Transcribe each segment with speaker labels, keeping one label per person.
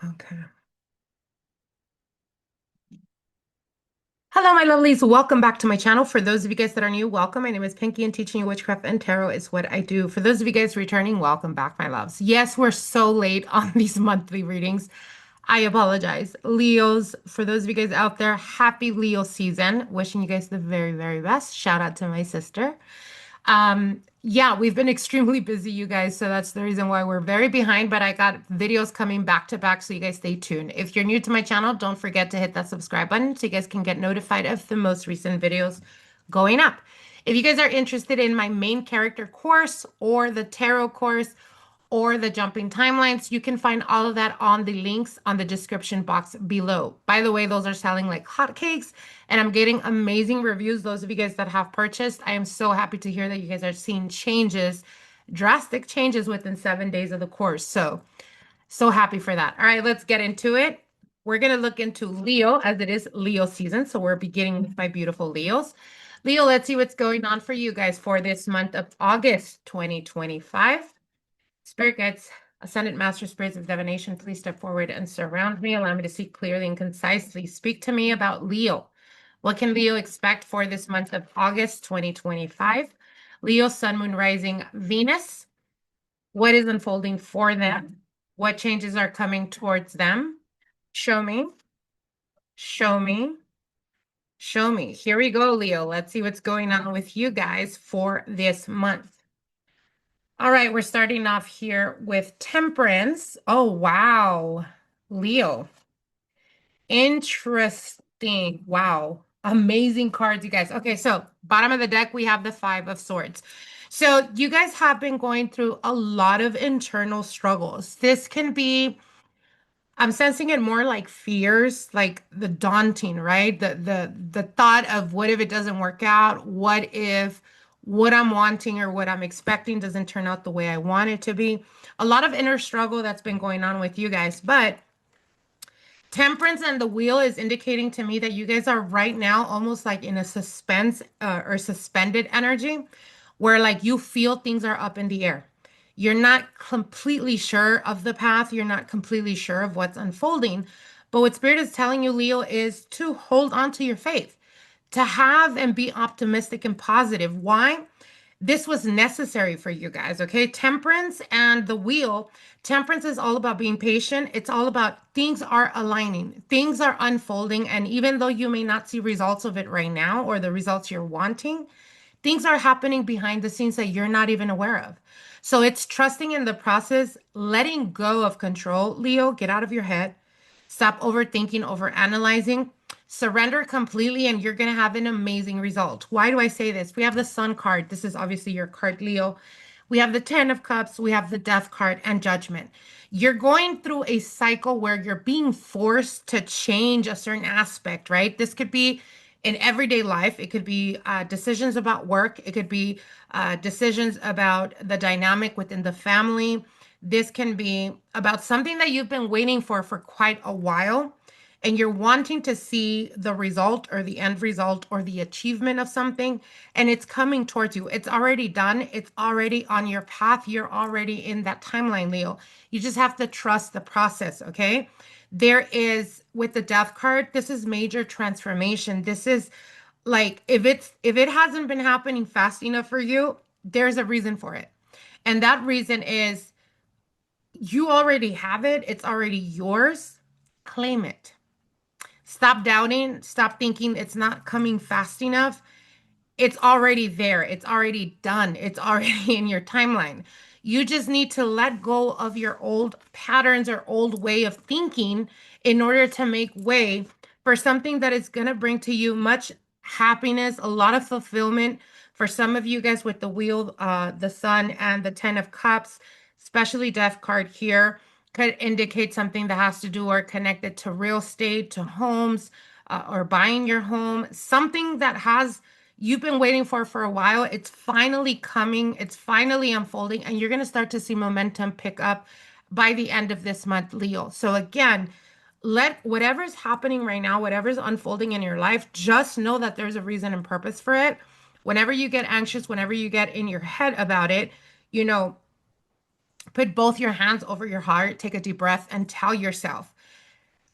Speaker 1: Okay. Hello, my lovelies. Welcome back to my channel. For those of you guys that are new, welcome. My name is Pinky, and teaching you witchcraft and tarot is what I do. For those of you guys returning, welcome back, my loves. Yes, we're so late on these monthly readings. I apologize. Leos, for those of you guys out there, happy Leo season. Wishing you guys the very, very best. Shout out to my sister. Yeah, we've been extremely busy, you guys, so that's the reason why we're very behind, but I got videos coming back to back, so you guys stay tuned. If you're new to my channel, don't forget to hit that subscribe button so you guys can get notified of the most recent videos going up. If you guys are interested in my main character course or the tarot course, or the jumping timelines, you can find all of that on the links on the description box below. By the way, those are selling like hotcakes, and I'm getting amazing reviews. Those of you guys that have purchased, I am so happy to hear that you guys are seeing changes, drastic changes within 7 days of the course. So happy for that. All right, let's get into it. We're going to look into Leo as it is Leo season. So we're beginning with my beautiful Leos. Leo, let's see what's going on for you guys for this month of August 2025. Spirit guides, ascended master spirits of divination, please step forward and surround me. Allow me to see clearly and concisely. Speak to me about Leo. What can Leo expect for this month of August 2025? Leo, Sun, Moon, Rising, Venus. What is unfolding for them? What changes are coming towards them? Show me, show me, show me. Here we go, Leo. Let's see what's going on with you guys for this month. All right, we're starting off here with Temperance. Oh, wow. Leo. Interesting. Wow. Amazing cards, you guys. Okay, so bottom of the deck, we have the Five of Swords. So you guys have been going through a lot of internal struggles. This can be, I'm sensing it more like fears, like the daunting, right? The thought of what if it doesn't work out? What if what I'm wanting or what I'm expecting doesn't turn out the way I want it to be? A lot of inner struggle that's been going on with you guys, but Temperance and the wheel is indicating to me that you guys are right now almost like in a suspense or suspended energy where like you feel things are up in the air. You're not completely sure of the path. You're not completely sure of what's unfolding. But what Spirit is telling you, Leo, is to hold on to your faith, to have and be optimistic and positive. Why? This was necessary for you guys, okay? Temperance and the wheel. Temperance is all about being patient. It's all about things are aligning, things are unfolding. And even though you may not see results of it right now or the results you're wanting, things are happening behind the scenes that you're not even aware of. So it's trusting in the process, letting go of control. Leo, get out of your head. Stop overthinking, overanalyzing. Surrender completely, and you're going to have an amazing result. Why do I say this? We have the Sun card. This is obviously your card, Leo. We have the Ten of Cups. We have the Death card and Judgment. You're going through a cycle where you're being forced to change a certain aspect, right? This could be in everyday life. It could be decisions about work. It could be decisions about the dynamic within the family. This can be about something that you've been waiting for quite a while, and you're wanting to see the result or the end result or the achievement of something, and it's coming towards you. It's already done. It's already on your path. You're already in that timeline, Leo. You just have to trust the process, okay? There is with the death card, this is major transformation. This is like if it hasn't been happening fast enough for you, there's a reason for it. And that reason is you already have it. It's already yours. Claim it. Stop doubting. Stop thinking it's not coming fast enough. It's already there. It's already done. It's already in your timeline. You just need to let go of your old patterns or old way of thinking in order to make way for something that is going to bring to you much happiness, a lot of fulfillment. For some of you guys with the wheel, the sun, and the Ten of Cups, especially Death card here, could indicate something that has to do or connected to real estate, to homes, or buying your home, something that has you've been waiting for a while. It's finally coming. It's finally unfolding, and you're going to start to see momentum pick up by the end of this month, Leo. So again, let whatever's happening right now, whatever's unfolding in your life, just know that there's a reason and purpose for it. Whenever you get anxious, whenever you get in your head about it, you know, Put both your hands over your heart, take a deep breath, and tell yourself,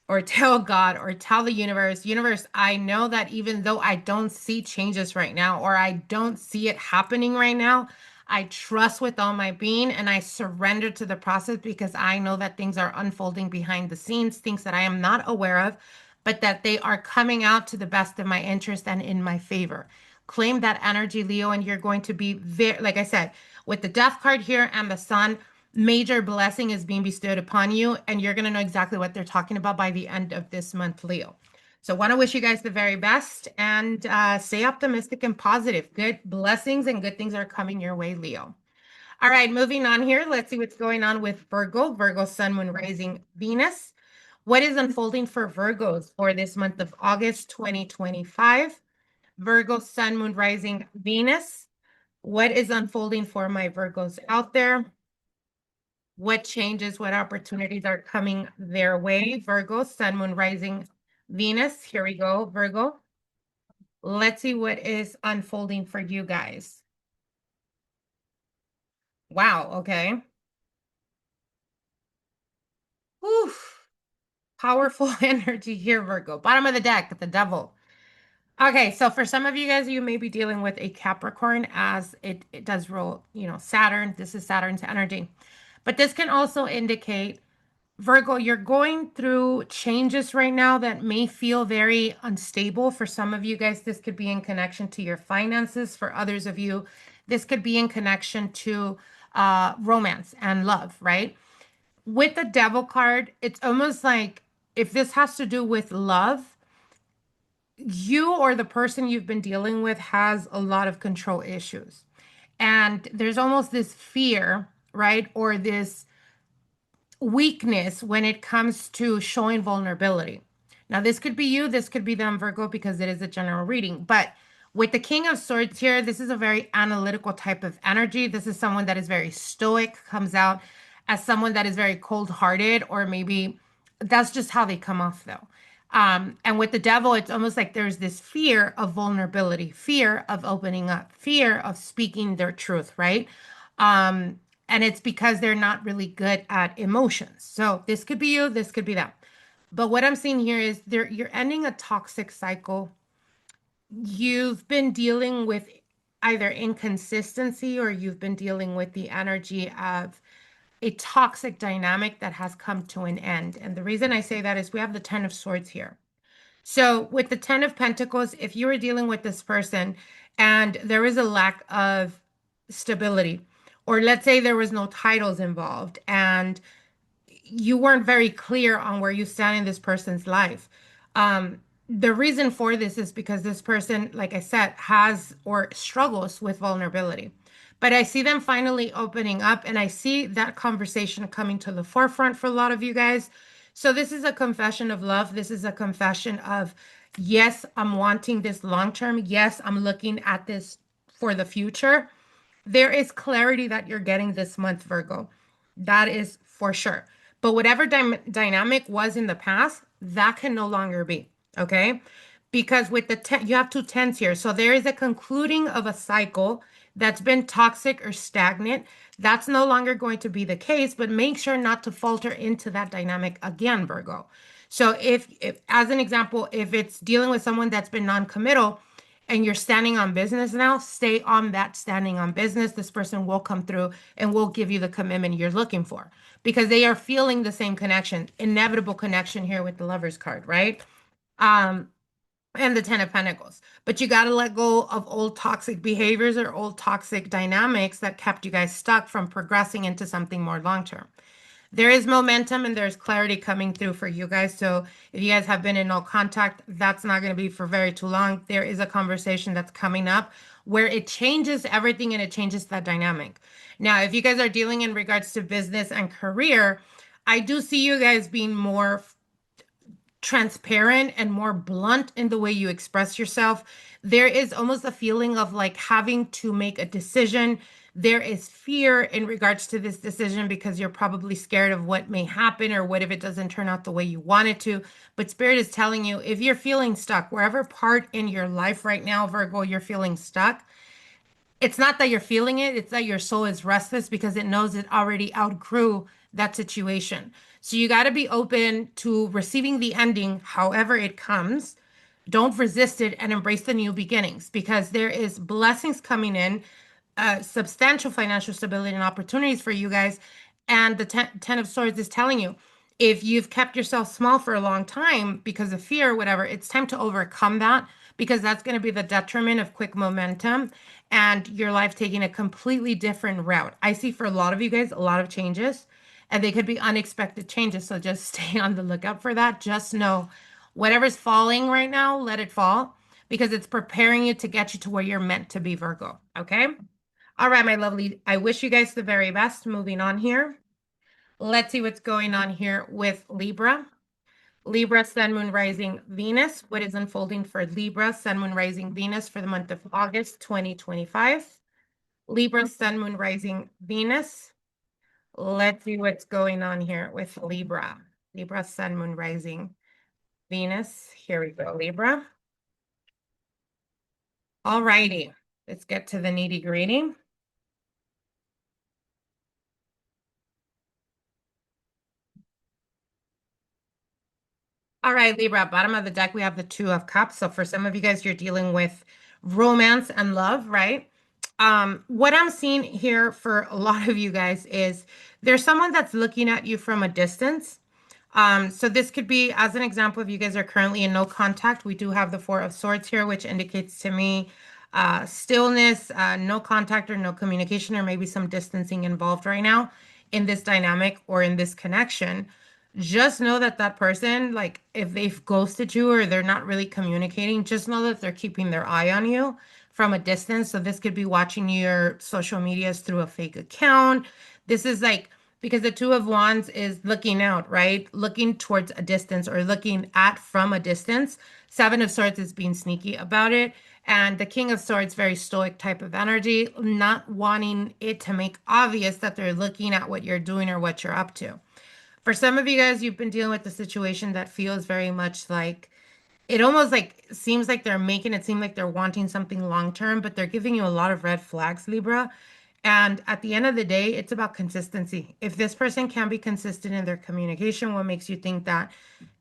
Speaker 1: or tell God, or tell the universe, I know that even though I don't see changes right now, or I don't see it happening right now, I trust with all my being and I surrender to the process because I know that things are unfolding behind the scenes, things that I am not aware of, but that they are coming out to the best of my interest and in my favor. Claim that energy, Leo, and you're going to be very, like I said, with the death card here and the sun, major blessing is being bestowed upon you, and you're going to know exactly what they're talking about by the end of this month, Leo. So, want to wish you guys the very best and stay optimistic and positive. Good blessings and good things are coming your way, Leo. All right, moving on here. Let's see what's going on with Virgo, Virgo, Sun, Moon, Rising, Venus. What is unfolding for Virgos for this month of August 2025? Virgo, Sun, Moon, Rising, Venus. What is unfolding for my Virgos out there? What changes, what opportunities are coming their way? Virgo, Sun, Moon, Rising, Venus. Here we go, Virgo. Let's see what is unfolding for you guys. Wow, okay. Oof. Powerful energy here, Virgo. Bottom of the deck, the devil. Okay, so for some of you guys, you may be dealing with a Capricorn as it does roll, Saturn. This is Saturn's energy. But this can also indicate Virgo, you're going through changes right now that may feel very unstable. For some of you guys, this could be in connection to your finances. For others of you, this could be in connection to romance and love, right? With the devil card, it's almost like if this has to do with love, you or the person you've been dealing with has a lot of control issues. And there's almost this fear, right? Or this weakness when it comes to showing vulnerability. Now, this could be you, this could be them, Virgo, because it is a general reading. But with the King of Swords here, this is a very analytical type of energy. This is someone that is very stoic, comes out as someone that is very cold-hearted, or maybe that's just how they come off, though. And with the devil, it's almost like there's this fear of vulnerability, fear of opening up, fear of speaking their truth, right? And it's because they're not really good at emotions. So this could be you, this could be them. But what I'm seeing here is you're ending a toxic cycle. You've been dealing with either inconsistency or you've been dealing with the energy of a toxic dynamic that has come to an end. And the reason I say that is we have the Ten of Swords here. So with the Ten of Pentacles, if you were dealing with this person and there is a lack of stability, or let's say there was no titles involved and you weren't very clear on where you stand in this person's life. The reason for this is because this person, like I said, has or struggles with vulnerability. But I see them finally opening up and I see that conversation coming to the forefront for a lot of you guys. So this is a confession of love. This is a confession of, yes, I'm wanting this long term. Yes, I'm looking at this for the future. There is clarity that you're getting this month, Virgo. That is for sure. But whatever dynamic was in the past, that can no longer be. Okay. Because with the ten, you have two tens here. So there is a concluding of a cycle that's been toxic or stagnant. That's no longer going to be the case, but make sure not to falter into that dynamic again, Virgo. So if as an example, if it's dealing with someone that's been non-committal, and you're standing on business now, stay on that standing on business. This person will come through and will give you the commitment you're looking for because they are feeling the same connection, inevitable connection here with the Lovers card, right? Um, and the Ten of Pentacles. But you got to let go of old toxic behaviors or old toxic dynamics that kept you guys stuck from progressing into something more long term. There is momentum and there's clarity coming through for you guys. So if you guys have been in no contact, that's not going to be for very too long. There is a conversation that's coming up where it changes everything and it changes that dynamic. Now, if you guys are dealing in regards to business and career, I do see you guys being more transparent and more blunt in the way you express yourself. There is almost a feeling of like having to make a decision. There is fear in regards to this decision because you're probably scared of what may happen or what if it doesn't turn out the way you want it to. But Spirit is telling you if you're feeling stuck, wherever part in your life right now, Virgo, you're feeling stuck, It's not that you're feeling it, it's that your soul is restless because it knows it already outgrew that situation. So you got to be open to receiving the ending, however it comes. Don't resist it and embrace the new beginnings because there is blessings coming in, substantial financial stability and opportunities for you guys. And the ten of Swords is telling you, if you've kept yourself small for a long time because of fear or whatever, it's time to overcome that because that's going to be the detriment of quick momentum and your life taking a completely different route. I see for a lot of you guys a lot of changes, and they could be unexpected changes. So just stay on the lookout for that. Just know whatever's falling right now, let it fall because it's preparing you to get you to where you're meant to be, Virgo. Okay. All right, my lovely. I wish you guys the very best. Moving on here. Let's see what's going on here with Libra. Libra, Sun, Moon, Rising, Venus. What is unfolding for Libra, Sun, Moon, Rising, Venus for the month of August 2025? Libra, Sun, Moon, Rising, Venus. Let's see what's going on here with Libra. Libra, Sun, Moon, Rising, Venus. Here we go, Libra. All righty. Let's get to the nitty-gritty. All right, Libra, bottom of the deck, we have the Two of Cups. So for some of you guys, you're dealing with romance and love, right? What I'm seeing here for a lot of you guys is there's someone that's looking at you from a distance. So this could be, as an example, if you guys are currently in no contact, we do have the Four of Swords here, which indicates to me stillness, no contact or no communication, or maybe some distancing involved right now in this dynamic or in this connection. Just know that that person, like if they've ghosted you or they're not really communicating, just know that they're keeping their eye on you from a distance. So this could be watching your social medias through a fake account. This is like, because the Two of Wands is looking out, right? Looking towards a distance or looking at from a distance. Seven of Swords is being sneaky about it. And the King of Swords, very stoic type of energy, not wanting it to make obvious that they're looking at what you're doing or what you're up to. For some of you guys, you've been dealing with a situation that feels very much like it almost like seems like they're making it seem like they're wanting something long term, but they're giving you a lot of red flags, Libra. And at the end of the day, it's about consistency. If this person can be consistent in their communication, what makes you think that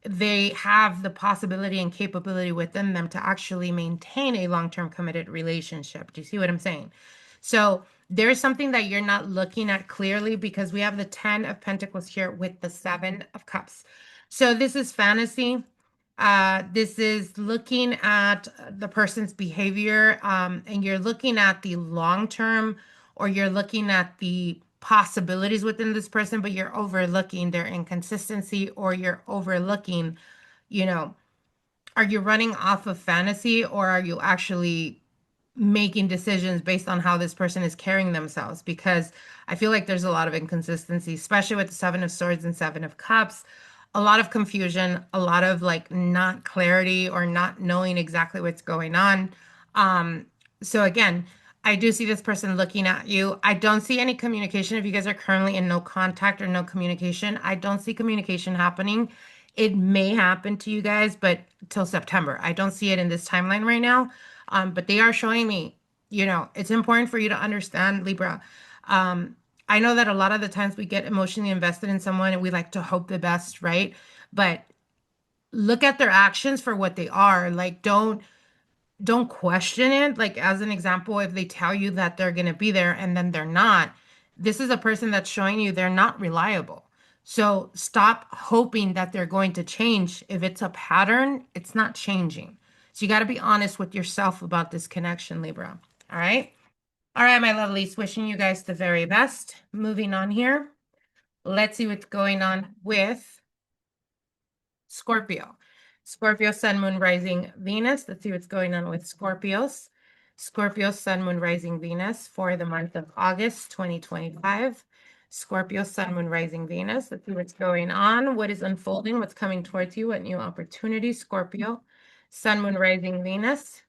Speaker 1: they have the possibility and capability within them to actually maintain a long-term committed relationship? Do you see what I'm saying? So there's something that you're not looking at clearly because we have the 10 of Pentacles here with the 7 of Cups. So this is fantasy. This is looking at the person's behavior, and you're looking at the long term, or you're looking at the possibilities within this person, but you're overlooking their inconsistency, or you're overlooking, you know, are you running off of fantasy or are you actually making decisions based on how this person is carrying themselves? Because I feel like there's a lot of inconsistency, especially with the Seven of Swords and Seven of Cups. A lot of confusion, a lot of like not clarity or not knowing exactly what's going on. Um, so again, I do see this person looking at you. I don't see any communication. If you guys are currently in no contact or no communication, I don't see communication happening. It may happen to you guys, but till September. I don't see it in this timeline right now. But they are showing me, it's important for you to understand, Libra. I know that a lot of the times we get emotionally invested in someone and we like to hope the best, right? But look at their actions for what they are. Like, don't question it. Like, as an example, if they tell you that they're going to be there and then they're not, this is a person that's showing you they're not reliable. So stop hoping that they're going to change. If it's a pattern, it's not changing. So you got to be honest with yourself about this connection, Libra. All right. All right, my lovelies, wishing you guys the very best. Moving on here. Let's see what's going on with Scorpio. Scorpio, Sun, Moon, Rising, Venus. Let's see what's going on with Scorpios. Scorpio, Sun, Moon, Rising, Venus for the month of August 2025. Scorpio, Sun, Moon, Rising, Venus. Let's see what's going on. What is unfolding? What's coming towards you? What new opportunities? Scorpio, Sun, Moon, Rising, Venus.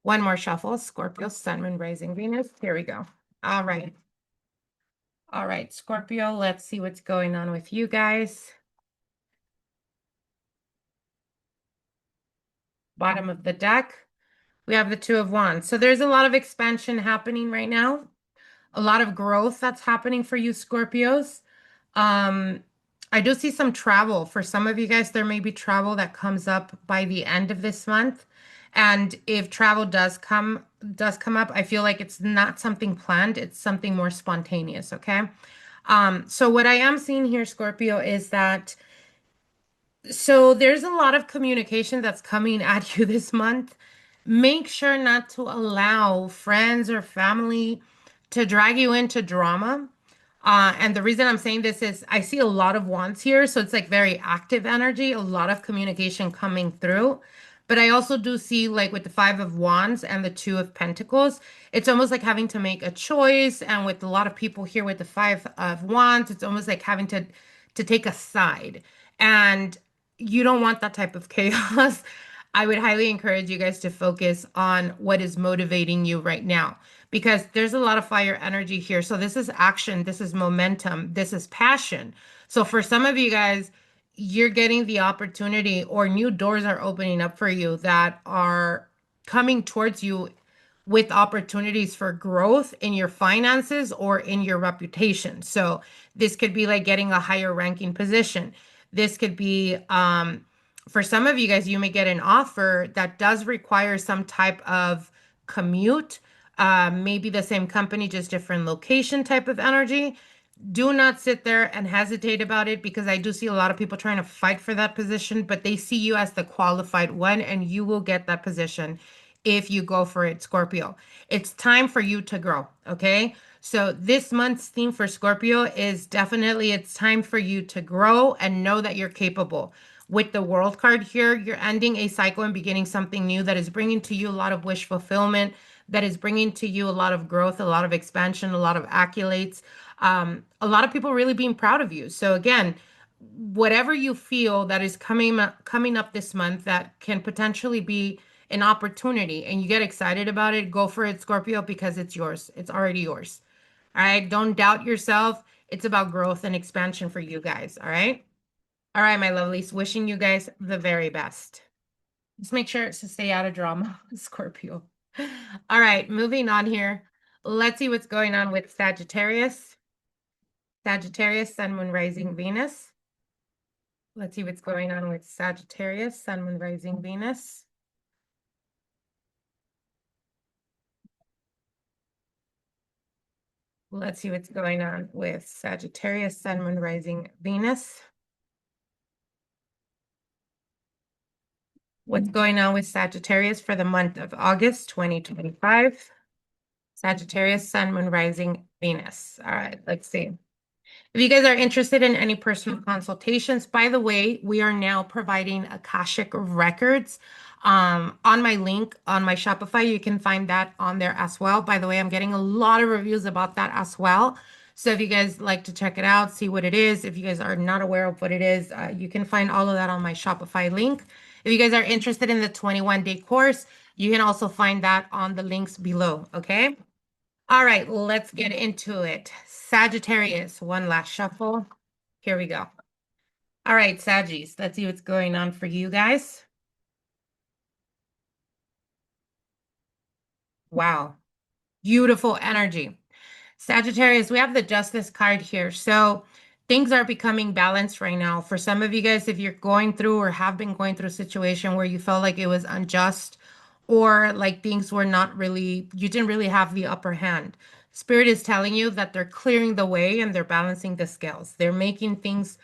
Speaker 1: One more shuffle. Scorpio, Sun, Moon, Rising, Venus. Here we go. All right. All right, Scorpio, let's see what's going on with you guys. Bottom of the deck, We have the Two of Wands. So there's a lot of expansion happening right now, a lot of growth that's happening for you, Scorpios. Um, I do see some travel. For some of you guys, there may be travel that comes up by the end of this month. And if travel does come up, I feel like it's not something planned, it's something more spontaneous, okay? So what I am seeing here, Scorpio, is that so there's a lot of communication that's coming at you this month. Make sure not to allow friends or family to drag you into drama. And the reason I'm saying this is I see a lot of wands here, so it's like very active energy, a lot of communication coming through. But I also do see like with the Five of Wands and the Two of Pentacles, it's almost like having to make a choice. And with a lot of people here with the Five of Wands, it's almost like having to take a side. And you don't want that type of chaos. I would highly encourage you guys to focus on what is motivating you right now because there's a lot of fire energy here. So this is action, this is momentum, this is passion. So for some of you guys, you're getting the opportunity or new doors are opening up for you that are coming towards you with opportunities for growth in your finances or in your reputation. So this could be like getting a higher ranking position. This could be for some of you guys, you may get an offer that does require some type of commute, maybe the same company, just different location type of energy. Do not sit there and hesitate about it because I do see a lot of people trying to fight for that position, but they see you as the qualified one and you will get that position if you go for it, Scorpio. It's time for you to grow, okay? So this month's theme for Scorpio is definitely it's time for you to grow and know that you're capable. With the World card here, you're ending a cycle and beginning something new that is bringing to you a lot of wish fulfillment, that is bringing to you a lot of growth, a lot of expansion, a lot of accolades, a lot of people really being proud of you. So again, whatever you feel that is coming up this month that can potentially be an opportunity and you get excited about it, go for it, Scorpio, because it's yours. It's already yours. All right. Don't doubt yourself. It's about growth and expansion for you guys. All right. All right, my lovelies. Wishing you guys the very best. Just make sure to stay out of drama, Scorpio. All right. Moving on here. Let's see what's going on with Sagittarius. Sagittarius, Sun, Moon, Rising, Venus. Let's see what's going on with Sagittarius, Sun, Moon, Rising, Venus. Let's see what's going on with Sagittarius, Sun, Moon, Rising, Venus. What's going on with Sagittarius for the month of August 2025? Sagittarius, Sun, Moon, Rising, Venus. All right, let's see. If you guys are interested in any personal consultations, by the way, we are now providing Akashic records. On my link on my Shopify, you can find that on there as well. By the way, I'm getting a lot of reviews about that as well. So if you guys like to check it out, see what it is, if you guys are not aware of what it is, you can find all of that on my Shopify link. If you guys are interested in the 21-day course, you can also find that on the links below, okay? All right, let's get into it. Sagittarius, one last shuffle. Here we go. All right, Saggies, let's see what's going on for you guys. Wow, beautiful energy. Sagittarius, we have the Justice card here. So things are becoming balanced right now. For some of you guys, if you're going through or have been going through a situation where you felt like it was unjust or like things were not really, you didn't really have the upper hand. Spirit is telling you that they're clearing the way and they're balancing the scales. They're making things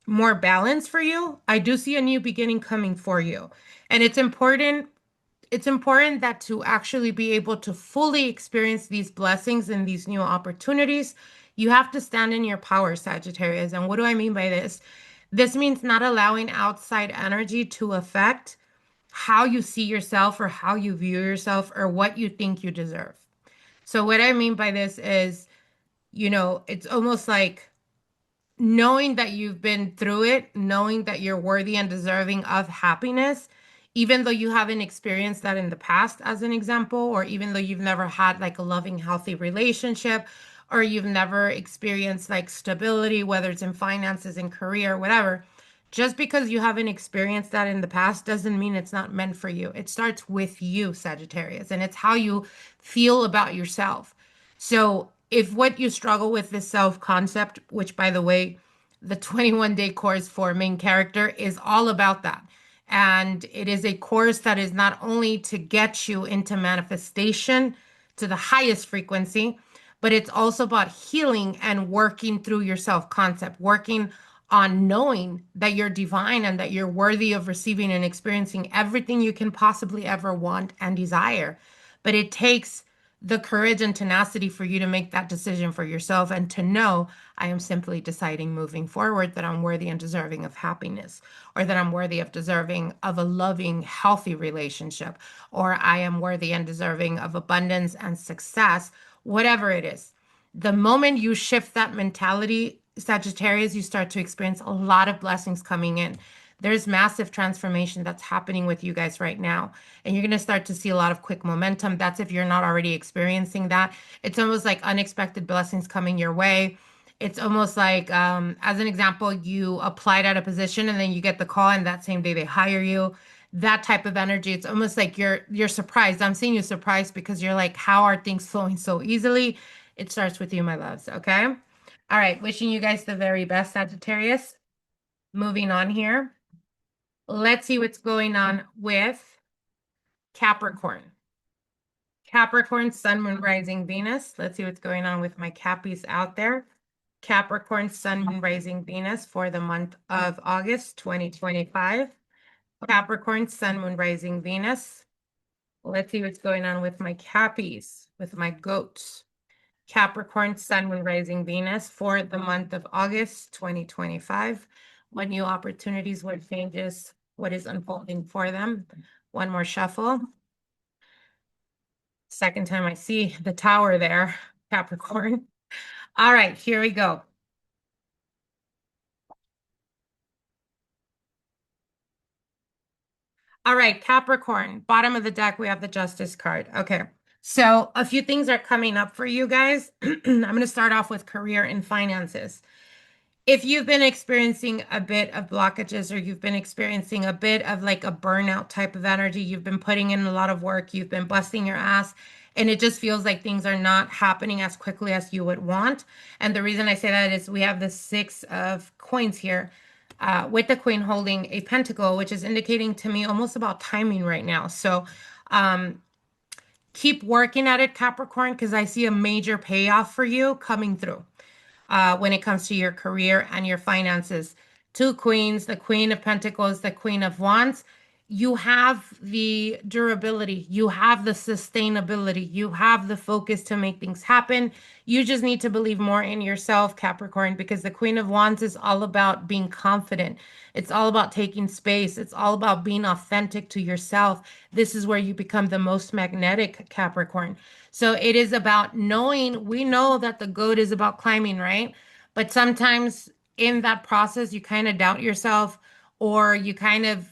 Speaker 1: more balanced for you. I do see a new beginning coming for you. And it's important that to actually be able to fully experience these blessings and these new opportunities, you have to stand in your power, Sagittarius. And what do I mean by this? This means not allowing outside energy to affect how you see yourself or how you view yourself or what you think you deserve. So what I mean by this is, it's almost like knowing that you've been through it, knowing that you're worthy and deserving of happiness, even though you haven't experienced that in the past, as an example, or even though you've never had like a loving, healthy relationship, or you've never experienced like stability, whether it's in finances and career, whatever, Just because you haven't experienced that in the past doesn't mean it's not meant for you. It starts with you, Sagittarius, and it's how you feel about yourself. So, if what you struggle with is self-concept, which by the way, the 21-day course for main character is all about that. And it is a course that is not only to get you into manifestation to the highest frequency, but it's also about healing and working through your self-concept, working on knowing that you're divine and that you're worthy of receiving and experiencing everything you can possibly ever want and desire. But it takes the courage and tenacity for you to make that decision for yourself and to know I am simply deciding moving forward that I'm worthy and deserving of happiness, or that I'm worthy of deserving of a loving, healthy relationship, or I am worthy and deserving of abundance and success, whatever it is. The moment you shift that mentality, Sagittarius, you start to experience a lot of blessings coming in. There's massive transformation that's happening with you guys right now. And you're going to start to see a lot of quick momentum. That's if you're not already experiencing that. It's almost like unexpected blessings coming your way. It's almost like, as an example, you applied at a position and then you get the call, and that same day they hire you. That type of energy. It's almost like you're surprised. I'm seeing you surprised because you're like, how are things flowing so easily? It starts with you, my loves. Okay. All right. Wishing you guys the very best, Sagittarius. Moving on here. Let's see what's going on with Capricorn. Capricorn, Sun, Moon, Rising, Venus. Let's see what's going on with my Cappies out there. Capricorn, Sun, Moon, Rising, Venus for the month of August 2025. Capricorn, Sun, Moon, Rising, Venus. Let's see what's going on with my Cappies, with my goats. Capricorn, Sun, Moon, Rising, Venus for the month of August 2025. What new opportunities, what changes, what is unfolding for them? One more shuffle. Second time I see the tower there, Capricorn. All right, here we go. All right, Capricorn, bottom of the deck, we have the Justice card. Okay, so a few things are coming up for you guys. I'm going to start off with career and finances. If you've been experiencing a bit of blockages, or you've been experiencing a bit of like a burnout type of energy, you've been putting in a lot of work, you've been busting your ass, and it just feels like things are not happening as quickly as you would want. And the reason I say that is we have the Six of Coins here, with the Queen holding a pentacle, which is indicating to me almost about timing right now. So keep working at it, Capricorn, because I see a major payoff for you coming through when it comes to your career and your finances. Two queens, the Queen of Pentacles, the Queen of Wands. You have the durability, you have the sustainability, you have the focus to make things happen. You just need to believe more in yourself, Capricorn, because the Queen of Wands is all about being confident. It's all about taking space. It's all about being authentic to yourself. This is where you become the most magnetic, Capricorn. So it is about knowing, we know that the goat is about climbing, right? But sometimes in that process, you kind of doubt yourself, or you kind of,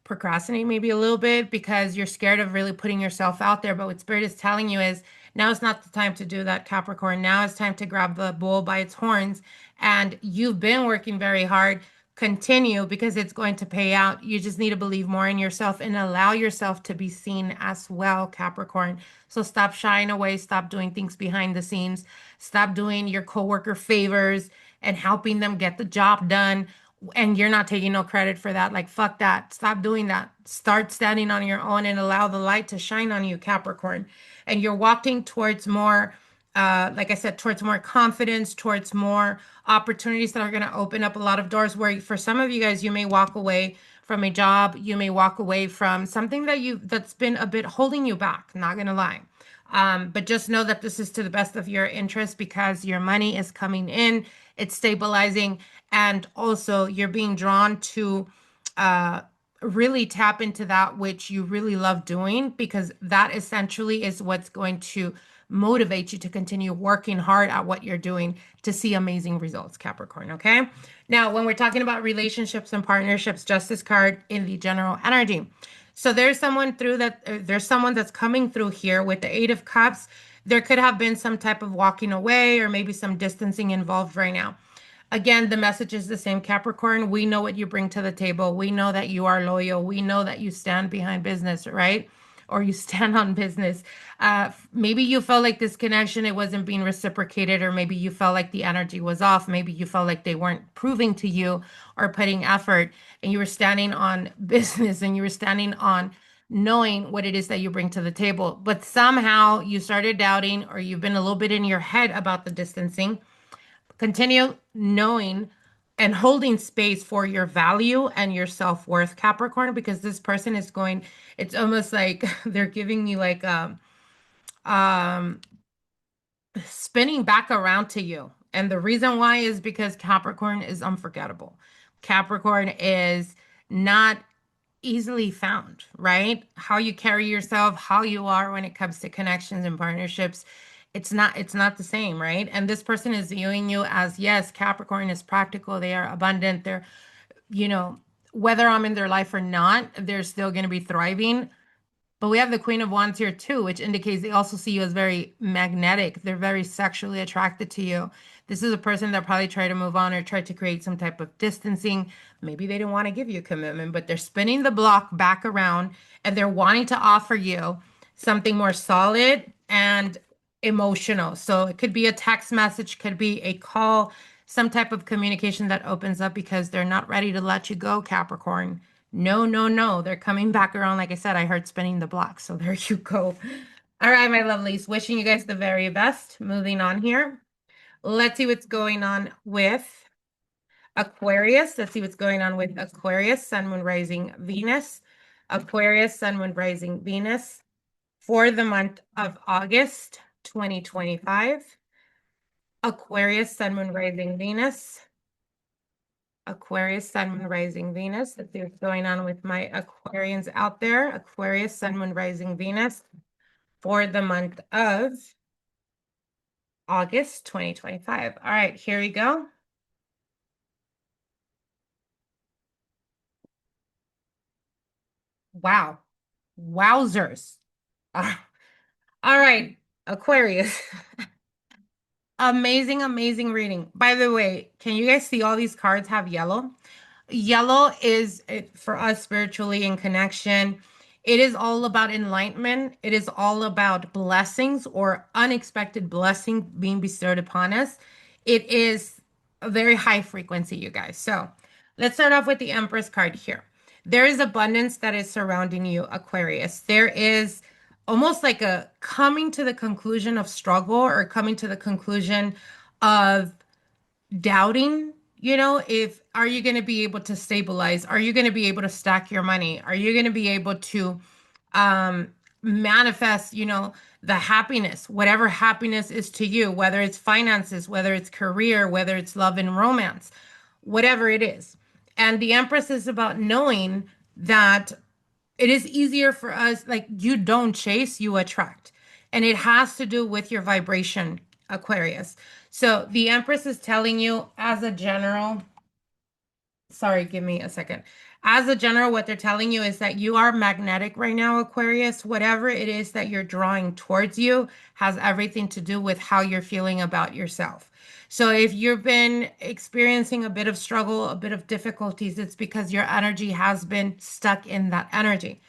Speaker 1: procrastinate maybe a little bit because you're scared of really putting yourself out there. But what Spirit is telling you is now is not the time to do that, Capricorn. Now it's time to grab the bull by its horns. And you've been working very hard. Continue, because it's going to pay out. You just need to believe more in yourself and allow yourself to be seen as well, Capricorn. So stop shying away. Stop doing things behind the scenes. Stop doing your coworker favors and helping them get the job done, and you're not taking no credit for that. Like, fuck that. Stop doing that. Start standing on your own and allow the light to shine on you, Capricorn. And you're walking towards more, like I said, towards more confidence, towards more opportunities that are going to open up a lot of doors. Where for some of you guys, you may walk away from a job, you may walk away from something that's been a bit holding you back, not gonna lie. But just know that this is to the best of your interest, because your money is coming in, it's stabilizing, and also you're being drawn to uh, really tap into that which you really love doing, because that essentially is what's going to motivate you to continue working hard at what you're doing to see amazing results, Capricorn. Okay. Now, when we're talking about relationships and partnerships, Justice card in the general energy. So there's someone through that, there's someone that's coming through here with the Eight of Cups. There could have been some type of walking away or maybe some distancing involved right now. Again, the message is the same, Capricorn. We know what you bring to the table. We know that you are loyal. We know that you stand behind business, right? Or you stand on business. Maybe you felt like this connection, it wasn't being reciprocated, or maybe you felt like the energy was off. Maybe you felt like they weren't proving to you or putting effort, and you were standing on business and you were standing on knowing what it is that you bring to the table. But somehow you started doubting, or you've been a little bit in your head about the distancing. Continue knowing and holding space for your value and your self-worth, Capricorn, because this person is going, it's almost like they're giving you like um spinning back around to you. And the reason why is because Capricorn is unforgettable. Capricorn is not easily found, right? How you carry yourself, how you are when it comes to connections and partnerships, it's not the same, right? And this person is viewing you as, yes, Capricorn is practical, they are abundant, they're, you know, whether I'm in their life or not, they're still going to be thriving. But we have the Queen of Wands here too, which indicates they also see you as very magnetic. They're very sexually attracted to you. This is a person that probably tried to move on or tried to create some type of distancing. Maybe they didn't want to give you a commitment, but they're spinning the block back around and they're wanting to offer you something more solid and emotional. So it could be a text message, could be a call, some type of communication that opens up because they're not ready to let you go, Capricorn. No, no, no. They're coming back around. Like I said, I heard spinning the block. So there you go. All right, my lovelies. Wishing you guys the very best. Moving on here. Let's see what's going on with Aquarius. Let's see what's going on with Aquarius, Sun, Moon, Rising, Venus. Aquarius, Sun, Moon, Rising, Venus for the month of August 2025. Aquarius, Sun, Moon, Rising, Venus. Aquarius, Sun, Moon, Rising, Venus. Let's see what's going on with my Aquarians out there. Aquarius, Sun, Moon, Rising, Venus for the month of August 2025. All right, here we go. Wow. Wowzers. All right, Aquarius. Amazing, amazing reading. By the way, can you guys see all these cards have yellow? Yellow is for us spiritually in connection. It is all about enlightenment. It is all about blessings or unexpected blessing being bestowed upon us. It is a very high frequency, you guys. So let's start off with the Empress card here. There is abundance that is surrounding you, Aquarius. There is almost like a coming to the conclusion of struggle or coming to the conclusion of doubting, if are you going to be able to stabilize? Are you going to be able to stack your money? Are you going to be able to um manifest, the happiness, whatever happiness is to you, whether it's finances, whether it's career, whether it's love and romance, whatever it is. And the Empress is about knowing that it is easier for us, like you don't chase, you attract. And it has to do with your vibration, Aquarius. So the Empress is telling you as a general, sorry, give me a second. As a general, what they're telling you is that you are magnetic right now, Aquarius. Whatever it is that you're drawing towards you has everything to do with how you're feeling about yourself. So if you've been experiencing a bit of struggle, a bit of difficulties, it's because your energy has been stuck in that energy.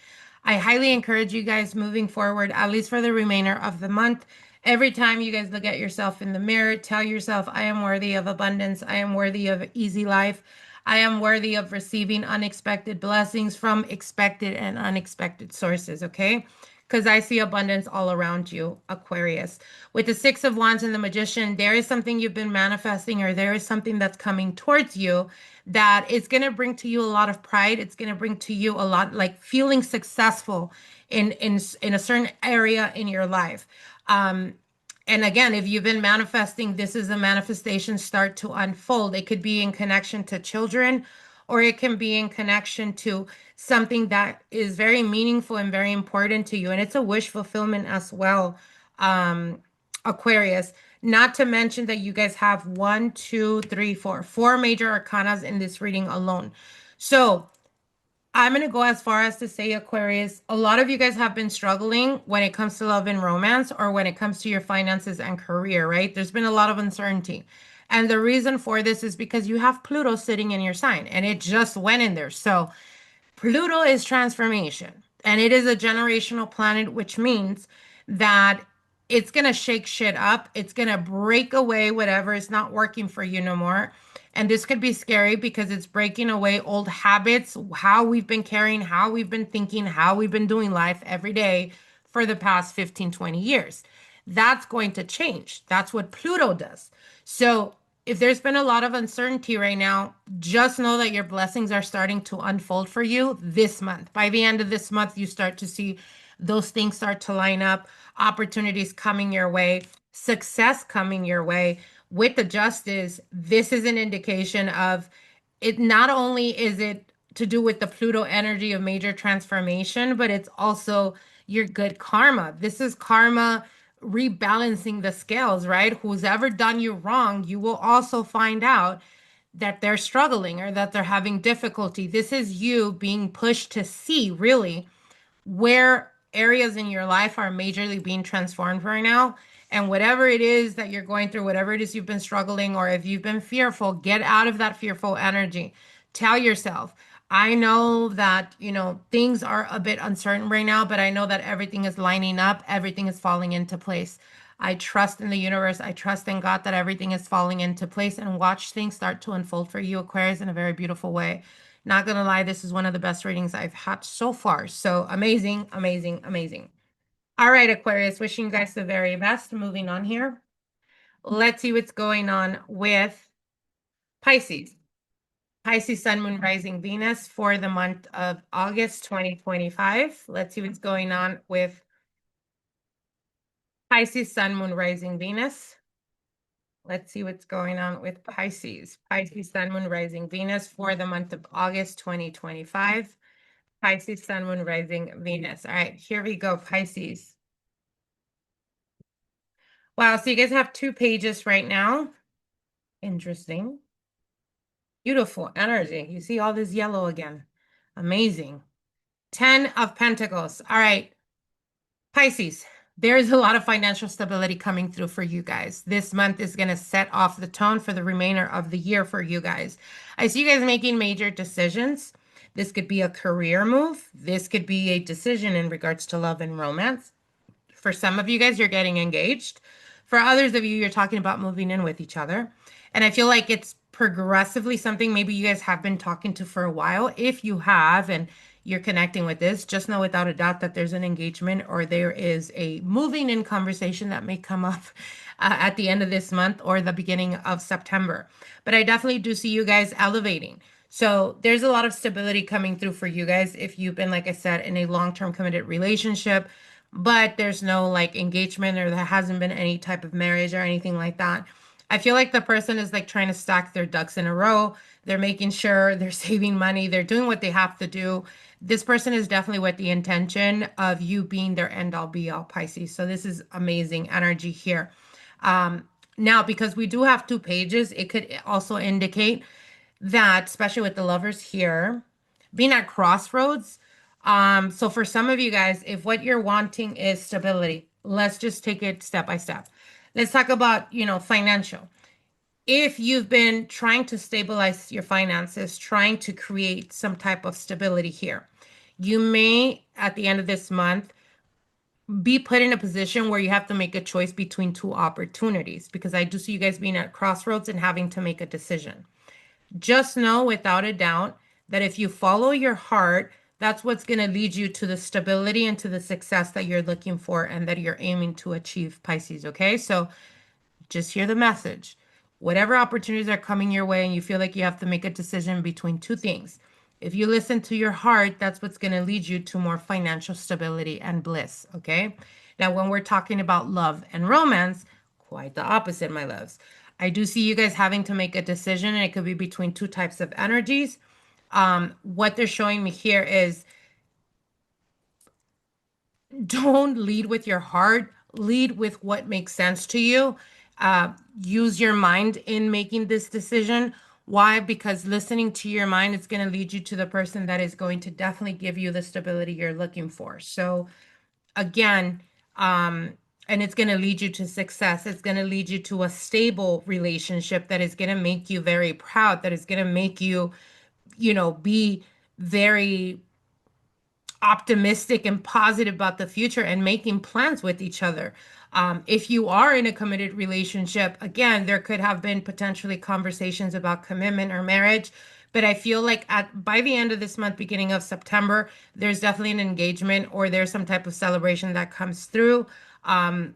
Speaker 1: I highly encourage you guys moving forward, at least for the remainder of the month. Every time you guys look at yourself in the mirror, tell yourself, I am worthy of abundance. I am worthy of easy life. I am worthy of receiving unexpected blessings from expected and unexpected sources, okay? Because I see abundance all around you, Aquarius. With the Six of Wands and the Magician, there is something you've been manifesting, or there is something that's coming towards you that is going to bring to you a lot of pride. It's going to bring to you a lot, like feeling successful in a certain area in your life. And again, if you've been manifesting, this is a manifestation start to unfold. It could be in connection to children, or it can be in connection to something that is very meaningful and very important to you. And it's a wish fulfillment as well, Aquarius. Not to mention that you guys have one, two, three, four major arcanas in this reading alone. So I'm going to go as far as to say, Aquarius, a lot of you guys have been struggling when it comes to love and romance, or when it comes to your finances and career, right? There's been a lot of uncertainty. And the reason for this is because you have Pluto sitting in your sign and it just went in there. So Pluto is transformation and it is a generational planet, which means that it's going to shake shit up. It's going to break away whatever is not working for you no more. And this could be scary because it's breaking away old habits, how we've been carrying, how we've been thinking, how we've been doing life every day for the past 15, 20 years. That's going to change. That's what Pluto does. So if there's been a lot of uncertainty right now, just know that your blessings are starting to unfold for you this month. By the end of this month, you start to see those things start to line up, opportunities coming your way, success coming your way. With the justice, this is an indication of it. Not only is it to do with the Pluto energy of major transformation, but it's also your good karma. This is karma rebalancing the scales, right? Who's ever done you wrong, you will also find out that they're struggling or that they're having difficulty. This is you being pushed to see really where areas in your life are majorly being transformed right now. And whatever it is that you're going through, whatever it is you've been struggling, or if you've been fearful, get out of that fearful energy. Tell yourself, I know that, things are a bit uncertain right now, but I know that everything is lining up, everything is falling into place. I trust in the universe. I trust in God that everything is falling into place and watch things start to unfold for you, Aquarius, in a very beautiful way. Not gonna lie, this is one of the best readings I've had so far. So amazing, amazing, amazing. All right, Aquarius, wishing you guys the very best. Moving on here. Let's see what's going on with Pisces. Pisces, Sun, Moon, Rising, Venus for the month of August 2025. Let's see what's going on with Pisces, Sun, Moon, Rising, Venus. Let's see what's going on with Pisces. Pisces, Sun, Moon, Rising, Venus for the month of August 2025. Pisces, Sun, Moon, Rising, Venus. All right, here we go, Pisces. Wow, so you guys have 2 pages right now. Interesting. Beautiful energy. You see all this yellow again. Amazing. 10 of Pentacles. All right, Pisces. There's a lot of financial stability coming through for you guys. This month is going to set off the tone for the remainder of the year for you guys. I see you guys making major decisions. This could be a career move. This could be a decision in regards to love and romance. For some of you guys, you're getting engaged. For others of you, you're talking about moving in with each other. And I feel like it's progressively something maybe you guys have been talking to for a while. If you have and you're connecting with this, just know without a doubt that there's an engagement or there is a moving in conversation that may come up at the end of this month or the beginning of September. But I definitely do see you guys elevating. So there's a lot of stability coming through for you guys if you've been, like I said, in a long-term committed relationship, but there's no like engagement or there hasn't been any type of marriage or anything like that. I feel like the person is like trying to stack their ducks in a row. They're making sure they're saving money. They're doing what they have to do. This person is definitely with the intention of you being their end all be all, Pisces. So this is amazing energy here. Now, because we do have 2 pages, it could also indicate that, especially with the lovers here, being at crossroads. So for some of you guys, if what you're wanting is stability, let's just take it step by step. Let's talk about, financial. If you've been trying to stabilize your finances, trying to create some type of stability here, you may, at the end of this month, be put in a position where you have to make a choice between 2 opportunities, because I do see you guys being at crossroads and having to make a decision. Just know without a doubt that if you follow your heart, that's what's going to lead you to the stability and to the success that you're looking for and that you're aiming to achieve, Pisces. Okay, so just hear the message. Whatever opportunities are coming your way and you feel like you have to make a decision between 2 things, if you listen to your heart, that's what's going to lead you to more financial stability and bliss. Okay, now when we're talking about love and romance, quite the opposite, my loves. I do see you guys having to make a decision, and it could be between 2 types of energies. What they're showing me here is don't lead with your heart, lead with what makes sense to you. Use your mind in making this decision. Why? Because listening to your mind is going to lead you to the person that is going to definitely give you the stability you're looking for. So again, and it's going to lead you to success. It's going to lead you to a stable relationship that is going to make you very proud, that is going to make you, be very optimistic and positive about the future and making plans with each other. If you are in a committed relationship, again, there could have been potentially conversations about commitment or marriage. But I feel like by the end of this month, beginning of September, there's definitely an engagement or there's some type of celebration that comes through. Um,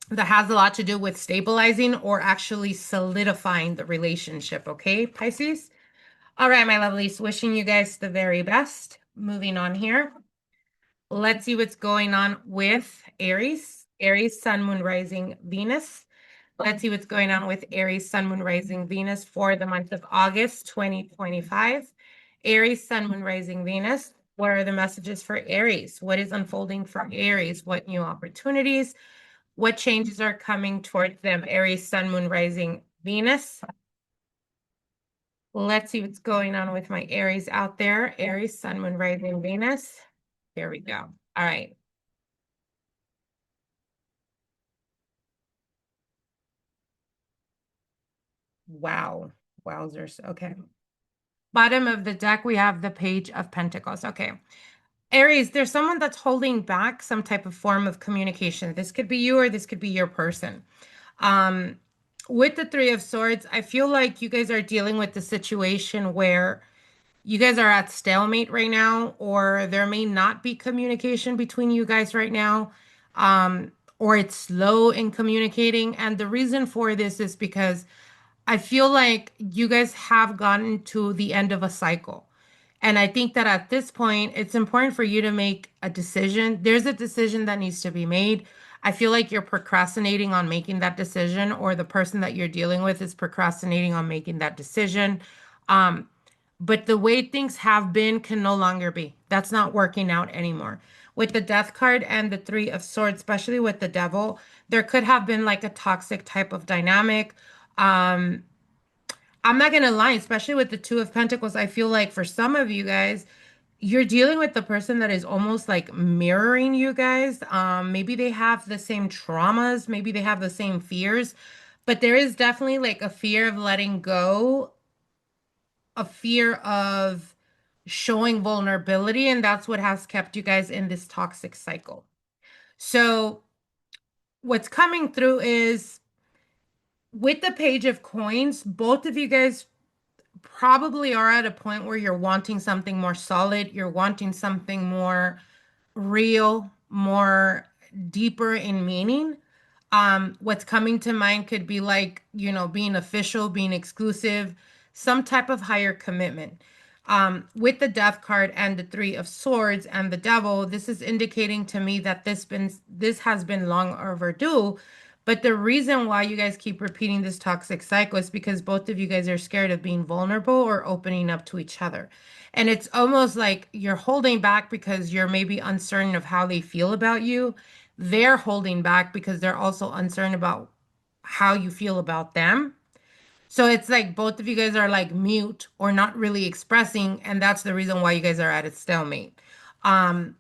Speaker 1: that has a lot to do with stabilizing or actually solidifying the relationship. Okay, Pisces? All right, my lovelies, wishing you guys the very best. Moving on here. Let's see what's going on with Aries. Aries, Sun, Moon, Rising, Venus. Let's see what's going on with Aries, Sun, Moon, Rising, Venus for the month of August 2025. Aries, Sun, Moon, Rising, Venus. What are the messages for Aries? What is unfolding for Aries? What new opportunities? What changes are coming towards them? Aries, Sun, Moon, Rising, Venus. Let's see what's going on with my Aries out there. Aries, Sun, Moon, Rising, Venus. Here we go. All right. Wow. Wowzers. Okay. Bottom of the deck, we have the Page of Pentacles. Okay. Aries, there's someone that's holding back some type of form of communication. This could be you or this could be your person. Um, with the Three of Swords, I feel like you guys are dealing with the situation where you guys are at stalemate right now, or there may not be communication between you guys right now, or it's slow in communicating. And the reason for this is because I feel like you guys have gotten to the end of a cycle. And I think that at this point, it's important for you to make a decision. There's a decision that needs to be made. I feel like you're procrastinating on making that decision, or the person that you're dealing with is procrastinating on making that decision. Um, but the way things have been can no longer be. That's not working out anymore. With the Death card and the Three of Swords, especially with the Devil, there could have been like a toxic type of dynamic. Um, I'm not gonna lie, especially with the Two of Pentacles, I feel like for some of you guys, you're dealing with the person that is almost like mirroring you guys. Maybe they have the same traumas, maybe they have the same fears, but there is definitely like a fear of letting go, a fear of showing vulnerability, and that's what has kept you guys in this toxic cycle. So, what's coming through is with the Page of Coins, both of you guys probably are at a point where you're wanting something more solid, you're wanting something more real, more deeper in meaning. What's coming to mind could be like, being official, being exclusive, some type of higher commitment. With the Death card and the Three of Swords and the Devil, this is indicating to me that this has been long overdue. But the reason why you guys keep repeating this toxic cycle is because both of you guys are scared of being vulnerable or opening up to each other. And it's almost like you're holding back because you're maybe uncertain of how they feel about you. They're holding back because they're also uncertain about how you feel about them. So it's like both of you guys are like mute or not really expressing, and that's the reason why you guys are at a stalemate. Um,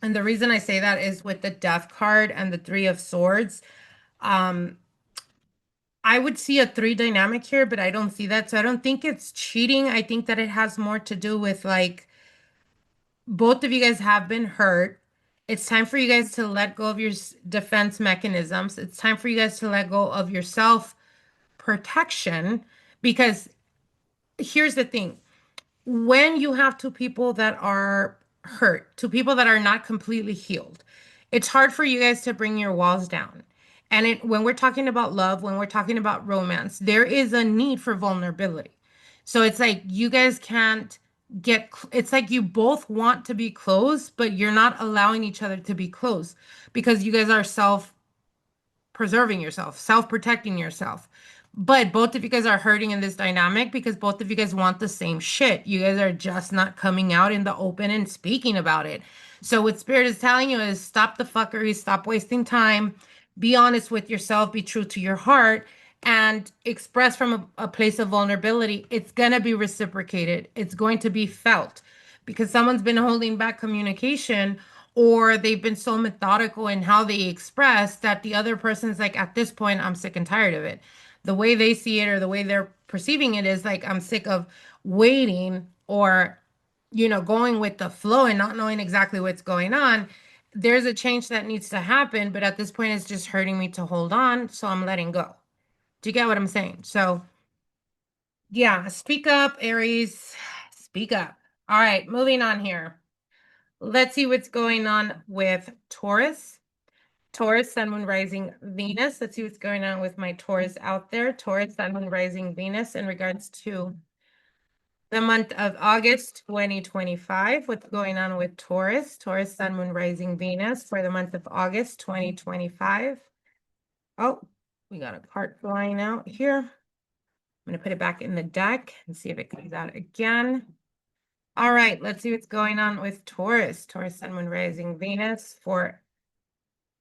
Speaker 1: and the reason I say that is with the Death card and the Three of Swords. Um, I would see a three dynamic here, but I don't see that. So I don't think it's cheating. I think that it has more to do with like both of you guys have been hurt. It's time for you guys to let go of your defense mechanisms. It's time for you guys to let go of your self protection, because here's the thing. When you have two people that are hurt, two people that are not completely healed, it's hard for you guys to bring your walls down. And when we're talking about love, when we're talking about romance, there is a need for vulnerability. So it's like you guys can't it's like you both want to be close, but you're not allowing each other to be close because you guys are preserving yourself, self-protecting yourself. But both of you guys are hurting in this dynamic because both of you guys want the same shit. You guys are just not coming out in the open and speaking about it. So what Spirit is telling you is stop the fuckery, stop wasting time, be honest with yourself, be true to your heart, and express from a place of vulnerability. It's going to be reciprocated. It's going to be felt because someone's been holding back communication, or they've been so methodical in how they express that the other person's like, at this point, I'm sick and tired of it. The way they see it or the way they're perceiving it is like, I'm sick of waiting or, going with the flow and not knowing exactly what's going on. There's a change that needs to happen, but at this point, it's just hurting me to hold on. So I'm letting go. Do you get what I'm saying? So, yeah, speak up, Aries. Speak up. All right, moving on here. Let's see what's going on with Taurus. Taurus, Sun, Moon, Rising, Venus. Let's see what's going on with my Taurus out there. Taurus, Sun, Moon, Rising, Venus in regards to the month of August 2025. What's going on with Taurus? Taurus, Sun, Moon, Rising, Venus for the month of August 2025. Oh, we got a card flying out here. I'm going to put it back in the deck and see if it comes out again. All right, let's see what's going on with Taurus. Taurus, Sun, Moon, Rising, Venus for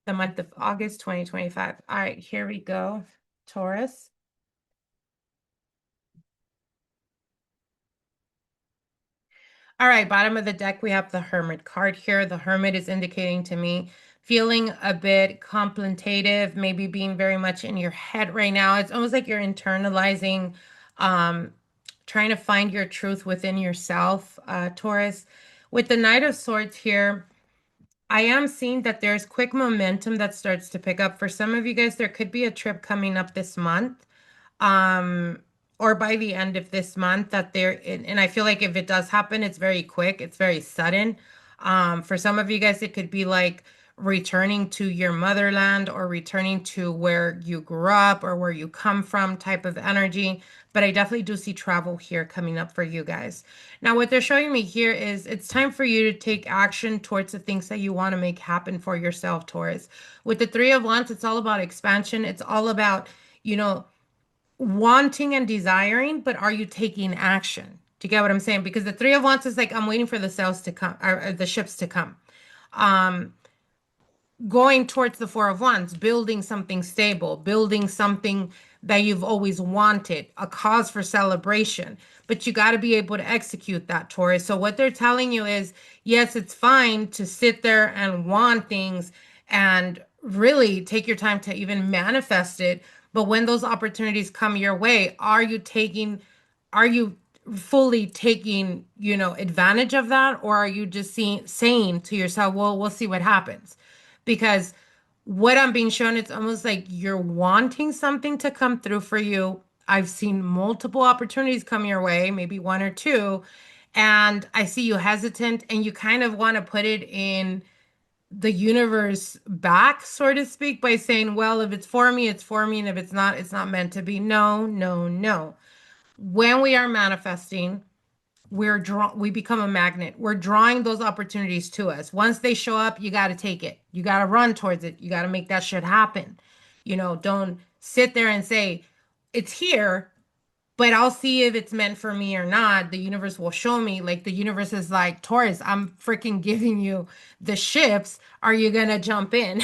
Speaker 1: the month of August 2025. All right, here we go, Taurus. All right, bottom of the deck, we have the Hermit card here. The Hermit is indicating to me feeling a bit contemplative, maybe being very much in your head right now. It's almost like you're internalizing, trying to find your truth within yourself, Taurus. With the Knight of Swords here, I am seeing that there's quick momentum that starts to pick up. For some of you guys, there could be a trip coming up this month, um, or by the end of this month that and I feel like if it does happen, it's very quick, it's very sudden. For some of you guys, it could be like returning to your motherland or returning to where you grew up or where you come from type of energy. But I definitely do see travel here coming up for you guys. Now, what they're showing me here is it's time for you to take action towards the things that you want to make happen for yourself, Taurus. With the Three of Wands, it's all about expansion. It's all about, wanting and desiring, but are you taking action? Do you get what I'm saying? Because the Three of Wands is like, I'm waiting for the sails to come, or the ships to come. Going towards the Four of Wands, building something stable, building something that you've always wanted, a cause for celebration. But you got to be able to execute that, Taurus. So what they're telling you is, yes, it's fine to sit there and want things and really take your time to even manifest it. But when those opportunities come your way, are you fully taking, advantage of that? Or are you just saying to yourself, well, we'll see what happens? Because what I'm being shown, it's almost like you're wanting something to come through for you. I've seen multiple opportunities come your way, maybe one or two, and I see you hesitant and you kind of want to put it in the universe back, so to speak, by saying, well, if it's for me, it's for me, and if it's not meant to be. No, no, no. When we are manifesting, we become a magnet. We're drawing those opportunities to us. Once they show up, you got to take it. You got to run towards it. You got to make that shit happen. Don't sit there and say it's here, but I'll see if it's meant for me or not. The universe will show me. Like the universe is like, Taurus, I'm freaking giving you the ships. Are you gonna jump in?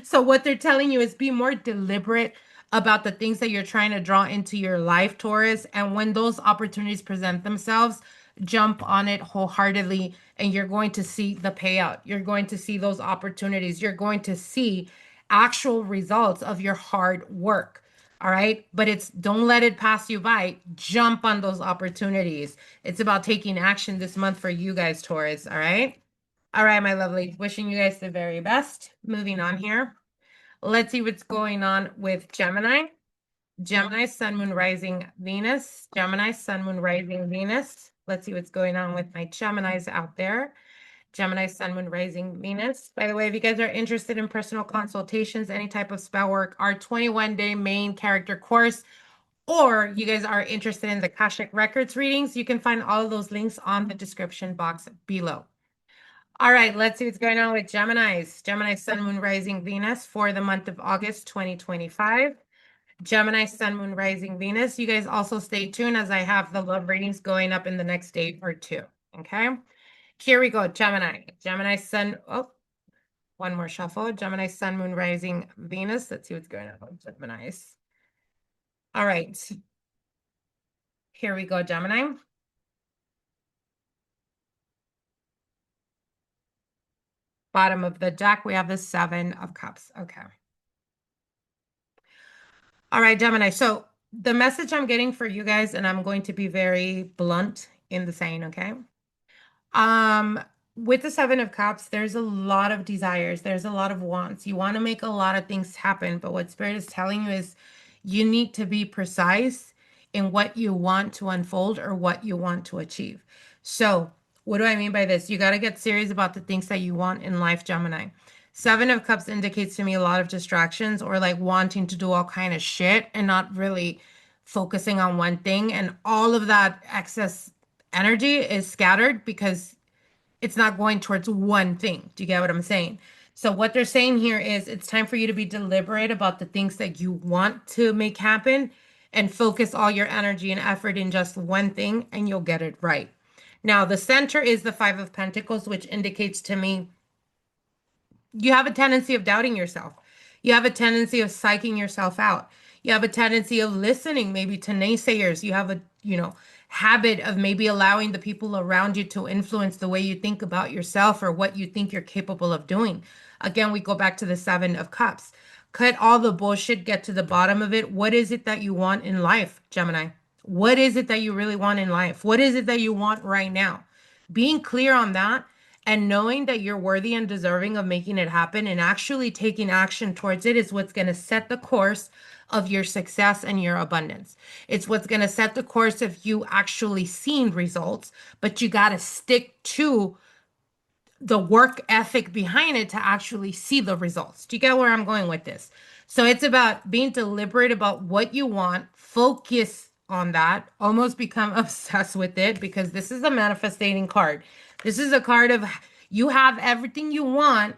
Speaker 1: So what they're telling you is be more deliberate about the things that you're trying to draw into your life, Taurus. And when those opportunities present themselves, jump on it wholeheartedly and you're going to see the payout. You're going to see those opportunities. You're going to see actual results of your hard work. All right. But don't let it pass you by. Jump on those opportunities. It's about taking action this month for you guys, Taurus. All right. All right, my lovely. Wishing you guys the very best. Moving on here. Let's see what's going on with Gemini. Gemini, Sun, Moon, Rising, Venus. Gemini, Sun, Moon, Rising, Venus. Let's see what's going on with my Geminis out there. Gemini, Sun, Moon, Rising, Venus. By the way, if you guys are interested in personal consultations, any type of spell work, our 21-day main character course, or you guys are interested in the Akashic Records readings, you can find all of those links on the description box below. All right, let's see what's going on with Geminis. Gemini, Sun, Moon, Rising, Venus for the month of August 2025. Gemini, Sun, Moon, Rising, Venus. You guys also stay tuned as I have the love readings going up in the next day or two. Okay, here we go. Gemini, Gemini, Sun. Oh, one more shuffle. Gemini, Sun, Moon, Rising, Venus. Let's see what's going on with Geminis. All right, here we go, Gemini. Bottom of the deck, we have the Seven of Cups. Okay. All right, Gemini. So the message I'm getting for you guys, and I'm going to be very blunt in the saying, okay? Um, with the Seven of Cups, there's a lot of desires, there's a lot of wants. You want to make a lot of things happen, but what Spirit is telling you is you need to be precise in what you want to unfold or what you want to achieve. So, what do I mean by this? You got to get serious about the things that you want in life, Gemini. Seven of Cups indicates to me a lot of distractions or like wanting to do all kind of shit and not really focusing on one thing, and all of that excess energy is scattered because it's not going towards one thing. Do you get what I'm saying? So what they're saying here is it's time for you to be deliberate about the things that you want to make happen and focus all your energy and effort in just one thing and you'll get it right. Now, the center is the Five of Pentacles, which indicates to me you have a tendency of doubting yourself. You have a tendency of psyching yourself out. You have a tendency of listening maybe to naysayers. You have a, habit of maybe allowing the people around you to influence the way you think about yourself or what you think you're capable of doing. Again, we go back to the Seven of Cups. Cut all the bullshit, get to the bottom of it. What is it that you want in life, Gemini? What is it that you really want in life? What is it that you want right now? Being clear on that and knowing that you're worthy and deserving of making it happen and actually taking action towards it is what's going to set the course of your success and your abundance. It's what's going to set the course of you actually seeing results, but you got to stick to the work ethic behind it to actually see the results. Do you get where I'm going with this? So it's about being deliberate about what you want, focus on that, almost become obsessed with it because this is a manifesting card. This is a card of you have everything you want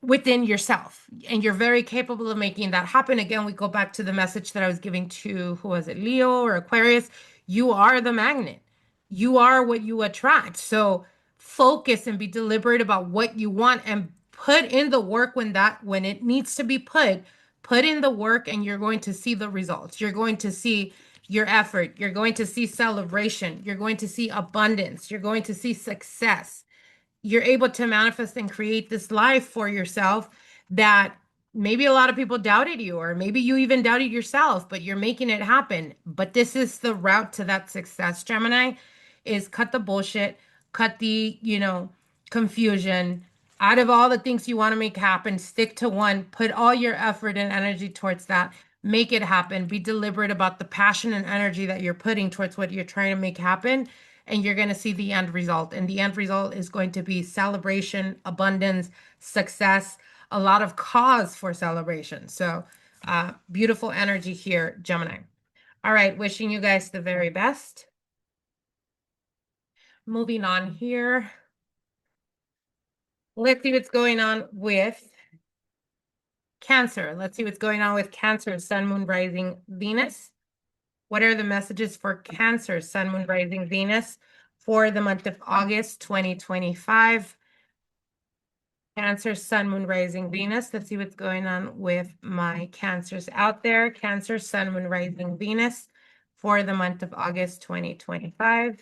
Speaker 1: within yourself and you're very capable of making that happen. Again, we go back to the message that I was giving to, who was it, Leo or Aquarius? You are the magnet. You are what you attract. So focus and be deliberate about what you want and put in the work when it needs to be put in the work and you're going to see the results. You're going to see your effort. You're going to see celebration. You're going to see abundance. You're going to see success. You're able to manifest and create this life for yourself that maybe a lot of people doubted you, or maybe you even doubted yourself, but you're making it happen. But this is the route to that success, Gemini, is cut the bullshit, cut the, confusion. Out of all the things you want to make happen, stick to one, put all your effort and energy towards that, make it happen, be deliberate about the passion and energy that you're putting towards what you're trying to make happen, and you're going to see the end result. And the end result is going to be celebration, abundance, success, a lot of cause for celebration. So, beautiful energy here, Gemini. All right, wishing you guys the very best. Moving on here. Let's see what's going on with Cancer. Let's see what's going on with Cancer, Sun, Moon, Rising, Venus. What are the messages for Cancer, Sun, Moon, Rising, Venus for the month of August 2025? Cancer, Sun, Moon, Rising, Venus. Let's see what's going on with my Cancers out there. Cancer, Sun, Moon, Rising, Venus for the month of August 2025.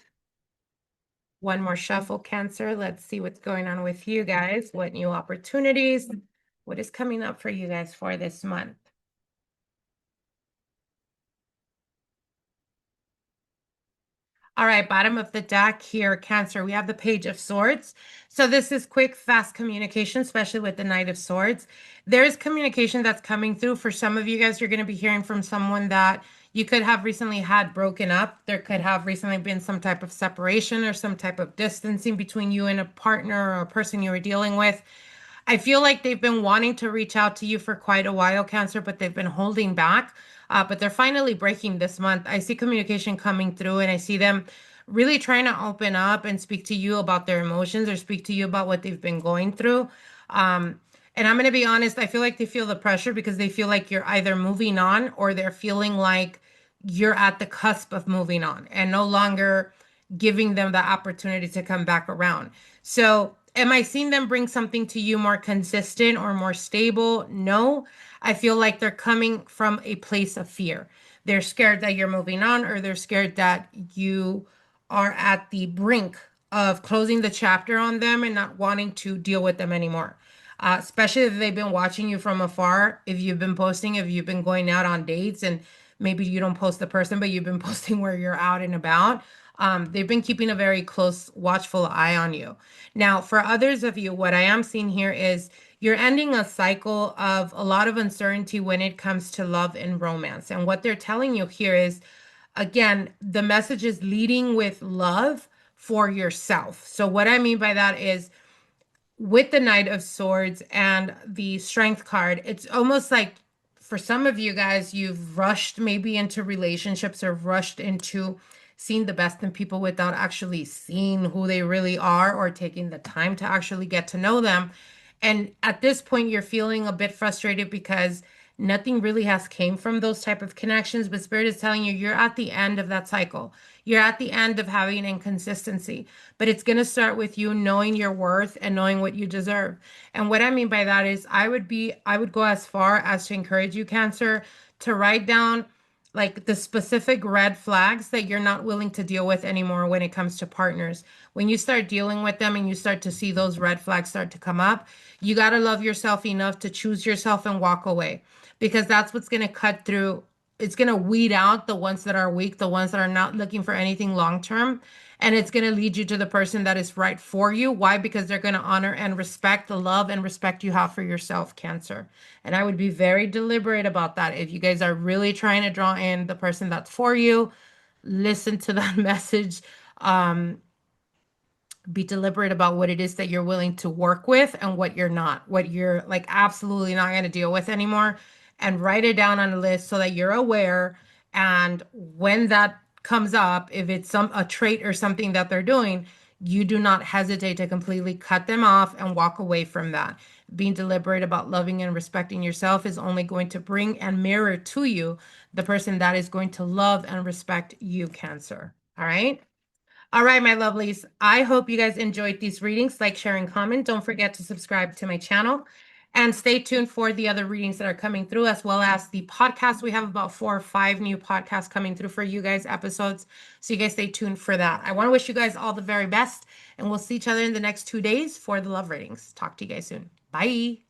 Speaker 1: One more shuffle, Cancer. Let's see what's going on with you guys. What new opportunities? What is coming up for you guys for this month? All right, bottom of the deck here, Cancer. We have the Page of Swords. So this is quick, fast communication, especially with the Knight of Swords. There is communication that's coming through. For some of you guys, you're going to be hearing from someone that you could have recently had broken up. There could have recently been some type of separation or some type of distancing between you and a partner or a person you were dealing with. I feel like they've been wanting to reach out to you for quite a while, Cancer, but they've been holding back. But they're finally breaking this month. I see communication coming through, and I see them really trying to open up and speak to you about their emotions or speak to you about what they've been going through. And I'm going to be honest, I feel like they feel the pressure because they feel like you're either moving on or they're feeling like you're at the cusp of moving on and no longer giving them the opportunity to come back around. So, am I seeing them bring something to you more consistent or more stable? No. I feel like they're coming from a place of fear. They're scared that you're moving on, or they're scared that you are at the brink of closing the chapter on them and not wanting to deal with them anymore. Especially if they've been watching you from afar, if you've been posting, if you've been going out on dates, and maybe you don't post the person, but you've been posting where you're out and about. They've been keeping a very close, watchful eye on you. Now, for others of you, what I am seeing here is you're ending a cycle of a lot of uncertainty when it comes to love and romance. And what they're telling you here is, again, the message is leading with love for yourself. So what I mean by that is with the Knight of Swords and the Strength card, it's almost like for some of you guys, you've rushed maybe into relationships or rushed into seeing the best in people without actually seeing who they really are or taking the time to actually get to know them. And at this point, you're feeling a bit frustrated because nothing really has came from those type of connections, but Spirit is telling you you're at the end of that cycle. You're at the end of having inconsistency, but it's going to start with you knowing your worth and knowing what you deserve. And what I mean by that is I would go as far as to encourage you, Cancer, to write down like the specific red flags that you're not willing to deal with anymore when it comes to partners. When you start dealing with them and you start to see those red flags start to come up, you got to love yourself enough to choose yourself and walk away, because that's what's going to cut through. It's going to weed out the ones that are weak, the ones that are not looking for anything long term. And it's going to lead you to the person that is right for you. Why? Because they're going to honor and respect the love and respect you have for yourself, Cancer. And I would be very deliberate about that. If you guys are really trying to draw in the person that's for you, listen to that message. Um, be deliberate about what it is that you're willing to work with and what you're not, what you're like absolutely not going to deal with anymore. And write it down on a list so that you're aware. And when that comes up, if it's a trait or something that they're doing, you do not hesitate to completely cut them off and walk away from that. Being deliberate about loving and respecting yourself is only going to bring and mirror to you the person that is going to love and respect you, Cancer. All right. All right, my lovelies. I hope you guys enjoyed these readings. Like, share, and comment. Don't forget to subscribe to my channel. And stay tuned for the other readings that are coming through, as well as the podcast. We have about 4 or 5 new podcasts coming through for you guys, episodes. So you guys stay tuned for that. I want to wish you guys all the very best. And we'll see each other in the next 2 days for the love readings. Talk to you guys soon. Bye.